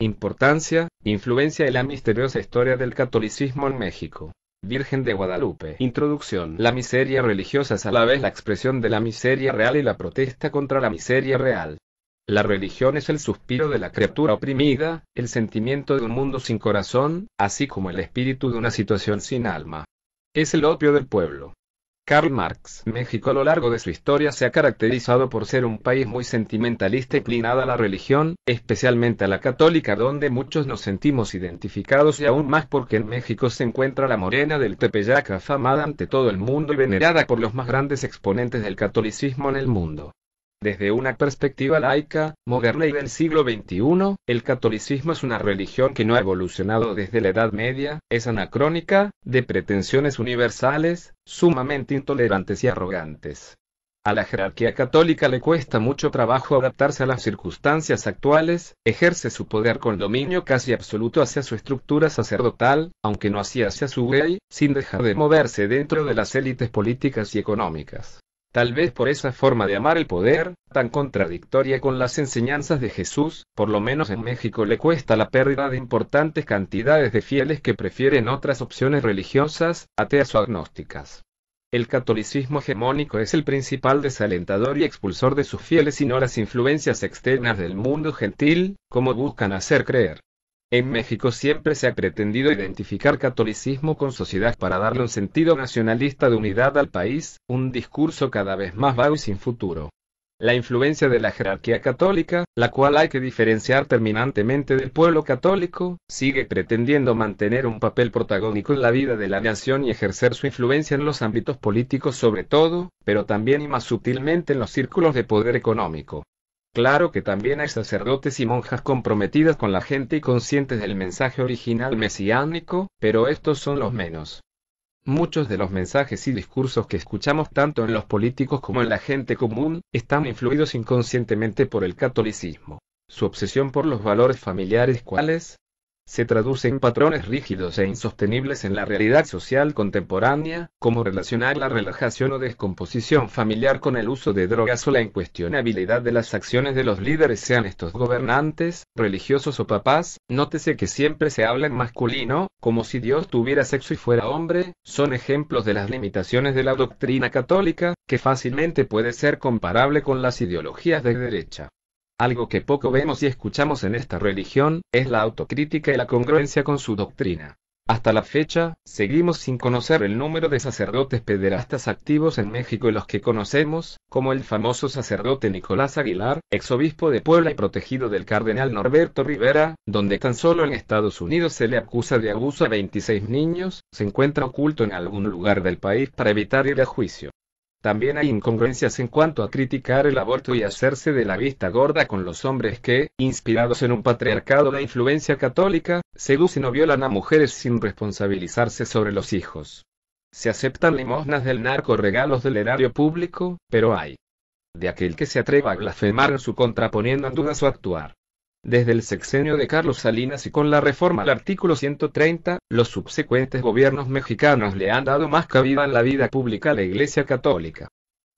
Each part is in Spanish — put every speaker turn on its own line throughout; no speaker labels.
Importancia, influencia y la misteriosa historia del catolicismo en México. Virgen de Guadalupe. Introducción. La miseria religiosa es a la vez la expresión de la miseria real y la protesta contra la miseria real. La religión es el suspiro de la criatura oprimida, el sentimiento de un mundo sin corazón, así como el espíritu de una situación sin alma. Es el opio del pueblo. Karl Marx. México a lo largo de su historia se ha caracterizado por ser un país muy sentimentalista inclinado a la religión, especialmente a la católica, donde muchos nos sentimos identificados, y aún más porque en México se encuentra la Morena del Tepeyac, afamada ante todo el mundo y venerada por los más grandes exponentes del catolicismo en el mundo. Desde una perspectiva laica, moderna y del siglo XXI, el catolicismo es una religión que no ha evolucionado desde la Edad Media, es anacrónica, de pretensiones universales, sumamente intolerantes y arrogantes. A la jerarquía católica le cuesta mucho trabajo adaptarse a las circunstancias actuales, ejerce su poder con dominio casi absoluto hacia su estructura sacerdotal, aunque no así hacia su grey, sin dejar de moverse dentro de las élites políticas y económicas. Tal vez por esa forma de amar el poder, tan contradictoria con las enseñanzas de Jesús, por lo menos en México le cuesta la pérdida de importantes cantidades de fieles que prefieren otras opciones religiosas, ateas o agnósticas. El catolicismo hegemónico es el principal desalentador y expulsor de sus fieles y no las influencias externas del mundo gentil, como buscan hacer creer. En México siempre se ha pretendido identificar catolicismo con sociedad para darle un sentido nacionalista de unidad al país, un discurso cada vez más vago y sin futuro. La influencia de la jerarquía católica, la cual hay que diferenciar terminantemente del pueblo católico, sigue pretendiendo mantener un papel protagónico en la vida de la nación y ejercer su influencia en los ámbitos políticos sobre todo, pero también y más sutilmente en los círculos de poder económico. Claro que también hay sacerdotes y monjas comprometidas con la gente y conscientes del mensaje original mesiánico, pero estos son los menos. Muchos de los mensajes y discursos que escuchamos tanto en los políticos como en la gente común, están influidos inconscientemente por el catolicismo. Su obsesión por los valores familiares, ¿cuáles? Se traduce en patrones rígidos e insostenibles en la realidad social contemporánea, como relacionar la relajación o descomposición familiar con el uso de drogas o la incuestionabilidad de las acciones de los líderes, sean estos gobernantes, religiosos o papás. Nótese que siempre se habla en masculino, como si Dios tuviera sexo y fuera hombre. Son ejemplos de las limitaciones de la doctrina católica, que fácilmente puede ser comparable con las ideologías de derecha. Algo que poco vemos y escuchamos en esta religión, es la autocrítica y la congruencia con su doctrina. Hasta la fecha, seguimos sin conocer el número de sacerdotes pederastas activos en México, y los que conocemos, como el famoso sacerdote Nicolás Aguilar, exobispo de Puebla y protegido del cardenal Norberto Rivera, donde tan solo en Estados Unidos se le acusa de abuso a 26 niños, se encuentra oculto en algún lugar del país para evitar ir a juicio. También hay incongruencias en cuanto a criticar el aborto y hacerse de la vista gorda con los hombres que, inspirados en un patriarcado de influencia católica, seducen o violan a mujeres sin responsabilizarse sobre los hijos. Se aceptan limosnas del narco, regalos del erario público, pero hay de aquel que se atreva a blasfemar en su contra poniendo en duda su actuar. Desde el sexenio de Carlos Salinas y con la reforma al artículo 130, los subsecuentes gobiernos mexicanos le han dado más cabida en la vida pública a la Iglesia Católica.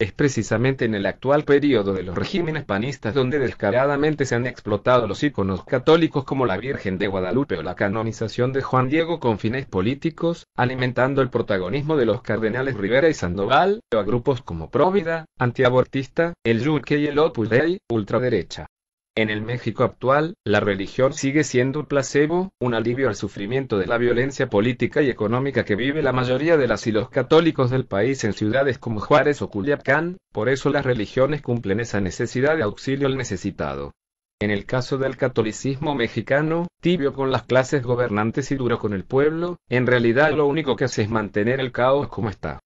Es precisamente en el actual periodo de los regímenes panistas donde descaradamente se han explotado los íconos católicos como la Virgen de Guadalupe o la canonización de Juan Diego con fines políticos, alimentando el protagonismo de los cardenales Rivera y Sandoval, o a grupos como Provida, antiabortista, el Yunque y el Opus Dei, ultraderecha. En el México actual, la religión sigue siendo un placebo, un alivio al sufrimiento de la violencia política y económica que vive la mayoría de las y los católicos del país en ciudades como Juárez o Culiacán. Por eso las religiones cumplen esa necesidad de auxilio al necesitado. En el caso del catolicismo mexicano, tibio con las clases gobernantes y duro con el pueblo, en realidad lo único que hace es mantener el caos como está.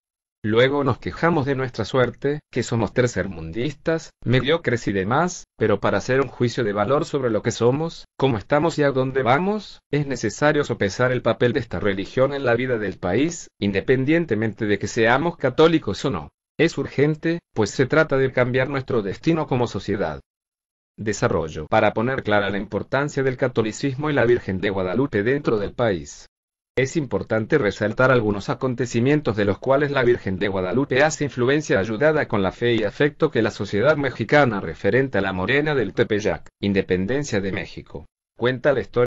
Luego nos quejamos de nuestra suerte, que somos tercermundistas, mediocres y demás, pero para hacer un juicio de valor sobre lo que somos, cómo estamos y a dónde vamos, es necesario sopesar el papel de esta religión en la vida del país, independientemente de que seamos católicos o no. Es urgente, pues se trata de cambiar nuestro destino como sociedad. Desarrollo. Para poner clara la importancia del catolicismo y la Virgen de Guadalupe dentro del país. Es importante resaltar algunos acontecimientos de los cuales la Virgen de Guadalupe hace influencia ayudada con la fe y afecto que la sociedad mexicana referente a la Morena del Tepeyac, independencia de México. Cuenta la historia